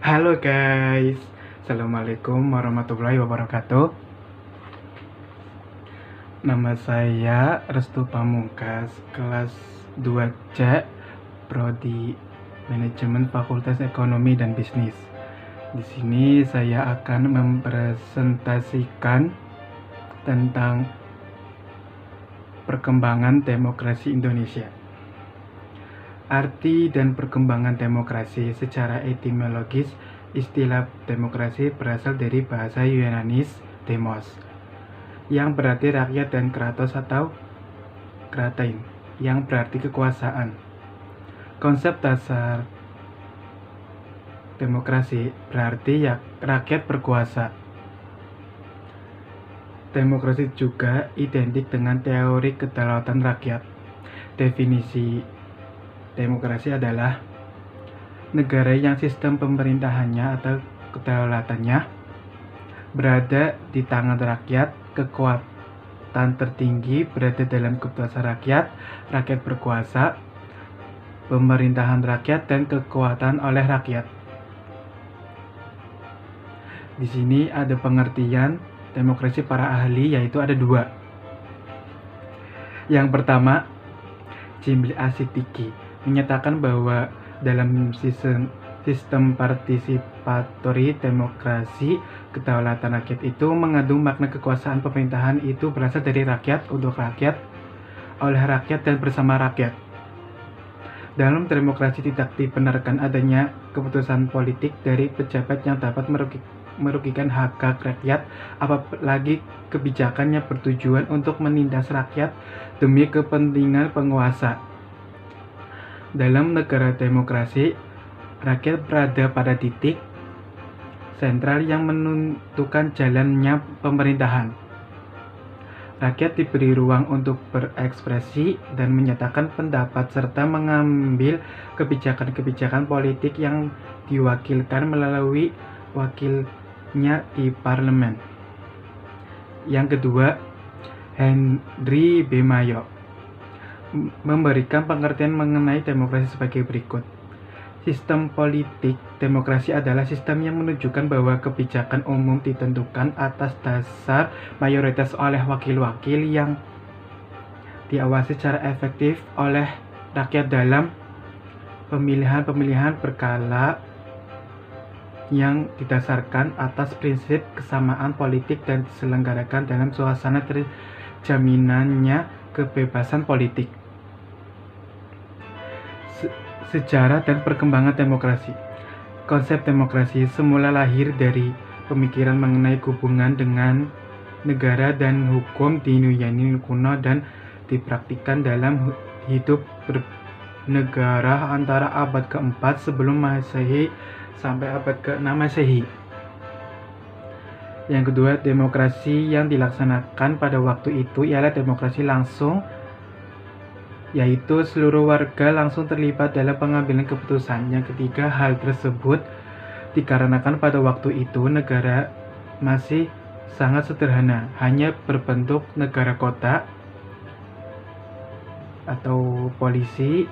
Halo guys, Assalamualaikum warahmatullahi wabarakatuh. Nama saya Restu Pamungkas, kelas 2C, Prodi Manajemen Fakultas Ekonomi dan Bisnis. Di sini saya akan mempresentasikan tentang perkembangan demokrasi Indonesia. Arti dan perkembangan demokrasi secara etimologis, istilah demokrasi berasal dari bahasa Yunanis demos, yang berarti rakyat, dan kratos atau kratein, yang berarti kekuasaan. Konsep dasar demokrasi berarti rakyat berkuasa. Demokrasi juga identik dengan teori kedaulatan rakyat. Definisi demokrasi adalah negara yang sistem pemerintahannya atau kedaulatannya berada di tangan rakyat, kekuatan tertinggi berada dalam kekuasaan rakyat, rakyat berkuasa, pemerintahan rakyat, dan kekuatan oleh rakyat. Di sini ada pengertian demokrasi para ahli, yaitu ada dua. Yang pertama, Jimli Asitiki menyatakan bahwa dalam sistem partisipatori demokrasi, kedaulatan rakyat itu mengandung makna kekuasaan pemerintahan itu berasal dari rakyat, untuk rakyat, oleh rakyat, dan bersama rakyat. Dalam demokrasi tidak dibenarkan adanya keputusan politik dari pejabat yang dapat merugikan hak rakyat, apalagi kebijakan yang bertujuan untuk menindas rakyat demi kepentingan penguasa. Dalam negara demokrasi, rakyat berada pada titik sentral yang menentukan jalannya pemerintahan. Rakyat diberi ruang untuk berekspresi dan menyatakan pendapat serta mengambil kebijakan-kebijakan politik yang diwakilkan melalui wakilnya di parlemen. Yang kedua, Henry B. Mayo memberikan pengertian mengenai demokrasi sebagai berikut. Sistem politik demokrasi adalah sistem yang menunjukkan bahwa kebijakan umum ditentukan atas dasar mayoritas oleh wakil-wakil yang diawasi secara efektif oleh rakyat dalam pemilihan-pemilihan berkala yang didasarkan atas prinsip kesamaan politik dan diselenggarakan dalam suasana terjaminannya kebebasan politik. Sejarah dan perkembangan demokrasi. Konsep demokrasi semula lahir dari pemikiran mengenai hubungan dengan negara dan hukum di Yunani kuno dan dipraktikkan dalam hidup bernegara antara abad ke-4 sebelum Masehi sampai abad ke-6 Masehi. Yang kedua, demokrasi yang dilaksanakan pada waktu itu ialah demokrasi langsung, yaitu seluruh warga langsung terlibat dalam pengambilan keputusan. Yang ketiga, hal tersebut dikarenakan pada waktu itu negara masih sangat sederhana, hanya berbentuk negara kota atau polisi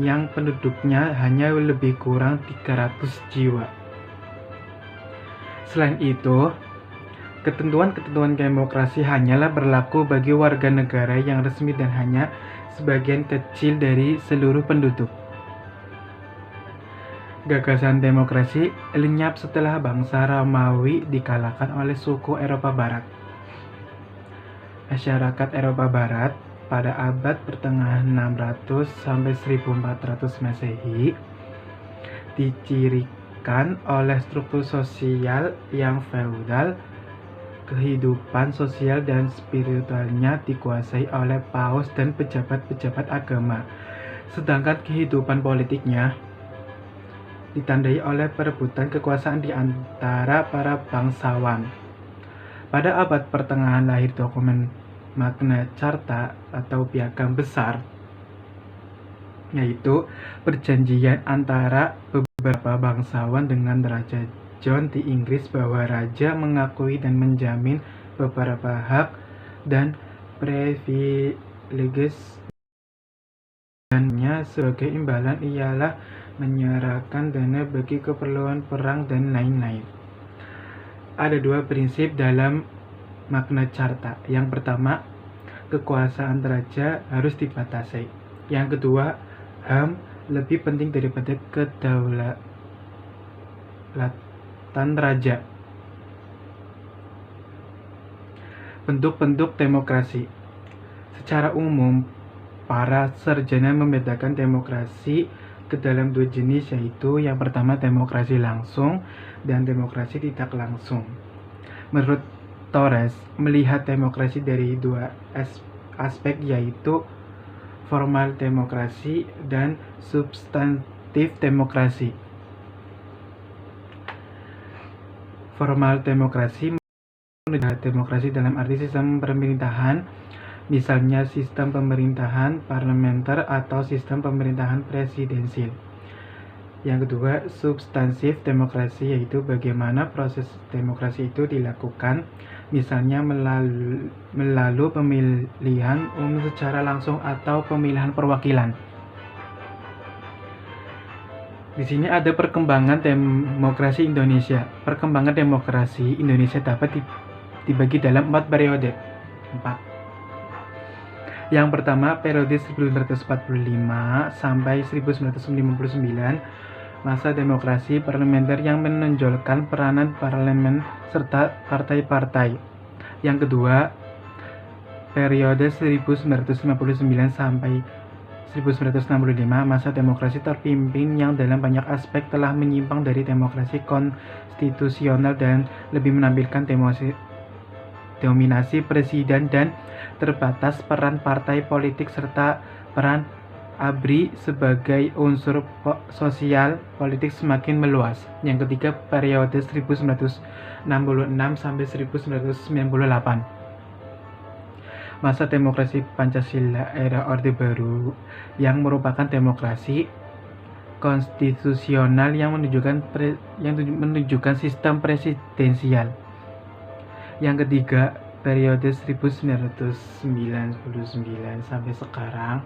yang penduduknya hanya lebih kurang 300 jiwa. Selain itu, ketentuan-ketentuan demokrasi hanyalah berlaku bagi warga negara yang resmi dan hanya sebagian kecil dari seluruh penduduk. Gagasan demokrasi lenyap setelah bangsa Romawi dikalahkan oleh suku Eropa Barat. Masyarakat Eropa Barat pada abad pertengahan 600 sampai 1400 Masehi dicirikan oleh struktur sosial yang feodal. Kehidupan sosial dan spiritualnya dikuasai oleh paus dan pejabat-pejabat agama, sedangkan kehidupan politiknya ditandai oleh perebutan kekuasaan di antara para bangsawan. Pada abad pertengahan lahir dokumen Magna Carta atau Piagam Besar, yaitu perjanjian antara beberapa bangsawan dengan Raja John di Inggris bahwa raja mengakui dan menjamin beberapa hak dan privileges, dan sebagai imbalan ialah menyerahkan dana bagi keperluan perang, dan lain-lain. Ada dua prinsip dalam Magna Carta. Yang pertama, kekuasaan raja harus dibatasi. Yang kedua, HAM lebih penting daripada kedaulatan raja. Bentuk-bentuk demokrasi. Secara umum, para sarjana membedakan demokrasi ke dalam dua jenis, yaitu yang pertama demokrasi langsung dan demokrasi tidak langsung. Menurut Torres, melihat demokrasi dari dua aspek, yaitu formal demokrasi dan substantif demokrasi. Formal demokrasi demokrasi dalam arti sistem pemerintahan, misalnya sistem pemerintahan parlementer atau sistem pemerintahan presidensil. Yang kedua, substansif demokrasi, yaitu bagaimana proses demokrasi itu dilakukan, misalnya melalui pemilihan umum secara langsung atau pemilihan perwakilan. Di sini ada perkembangan demokrasi Indonesia. Perkembangan demokrasi Indonesia dapat dibagi dalam 4 periode. 4. Yang pertama, periode 1945 sampai 1959, masa demokrasi parlementer yang menonjolkan peranan parlemen serta partai-partai. Yang kedua, periode 1959 sampai 1965, masa demokrasi terpimpin yang dalam banyak aspek telah menyimpang dari demokrasi konstitusional dan lebih menampilkan dominasi presiden dan terbatas peran partai politik serta peran ABRI sebagai unsur sosial politik semakin meluas. Yang ketiga, periode 1966 sampai 1998. Masa demokrasi Pancasila era Orde Baru yang merupakan demokrasi konstitusional yang menunjukkan sistem presidensial. Yang ketiga, periode 1999 sampai sekarang,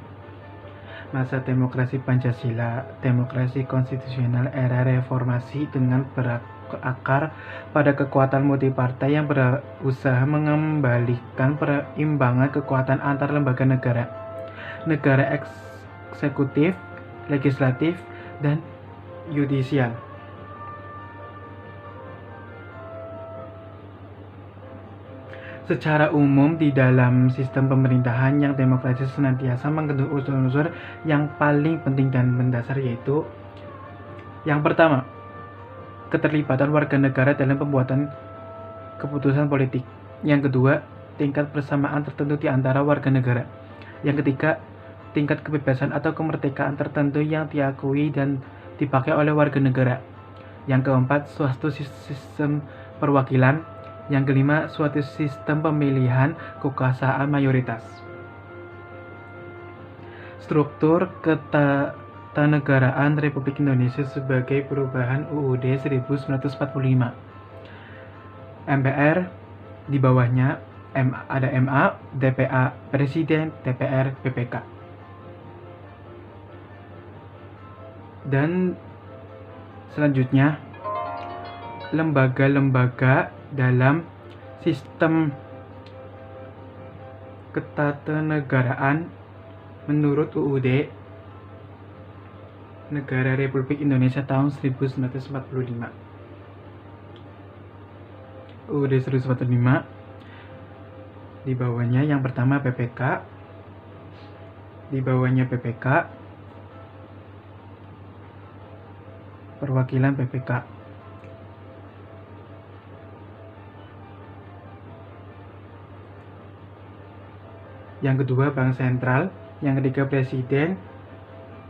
masa demokrasi Pancasila, demokrasi konstitusional era reformasi dengan berakar pada kekuatan multipartai yang berusaha mengembalikan perimbangan kekuatan antar lembaga negara eksekutif, legislatif, dan yudisial. Secara umum, di dalam sistem pemerintahan yang demokratis senantiasa mengandung unsur-unsur yang paling penting dan mendasar, yaitu yang pertama, keterlibatan warga negara dalam pembuatan keputusan politik. Yang kedua, tingkat persamaan tertentu di antara warga negara. Yang ketiga, tingkat kebebasan atau kemerdekaan tertentu yang diakui dan dipakai oleh warga negara. Yang keempat, suatu sistem perwakilan. Yang kelima, suatu sistem pemilihan kekuasaan mayoritas. Struktur ketatanegaraan Republik Indonesia sebagai perubahan UUD 1945. MPR, di bawahnya ada MA, DPA, Presiden, DPR, BPK. Dan selanjutnya, lembaga-lembaga dalam sistem ketatanegaraan menurut UUD Negara Republik Indonesia tahun 1945. UUD 1945, di bawahnya yang pertama PPK, di bawahnya PPK, perwakilan PPK. Yang kedua, Bank Sentral. Yang ketiga, Presiden.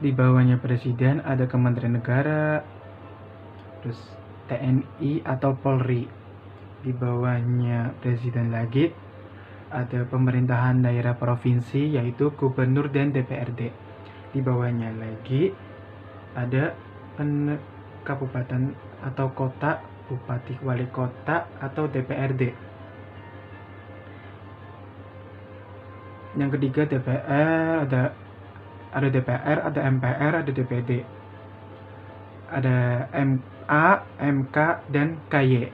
Di bawahnya Presiden ada Kementerian Negara, terus TNI atau Polri. Di bawahnya Presiden lagi ada pemerintahan daerah provinsi, yaitu Gubernur dan DPRD. Di bawahnya lagi ada kabupaten atau kota, Bupati Wali Kota atau DPRD. Yang ketiga, DPR, ada DPR, ada MPR, ada DPD. Ada MA, MK, dan KY.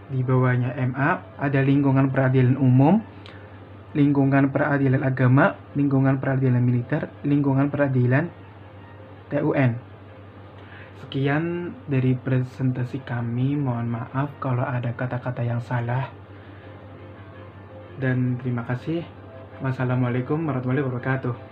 Di bawahnya MA ada lingkungan peradilan umum, lingkungan peradilan agama, lingkungan peradilan militer, lingkungan peradilan TUN. Sekian dari presentasi kami, mohon maaf kalau ada kata-kata yang salah. Dan terima kasih. Wassalamualaikum warahmatullahi wabarakatuh.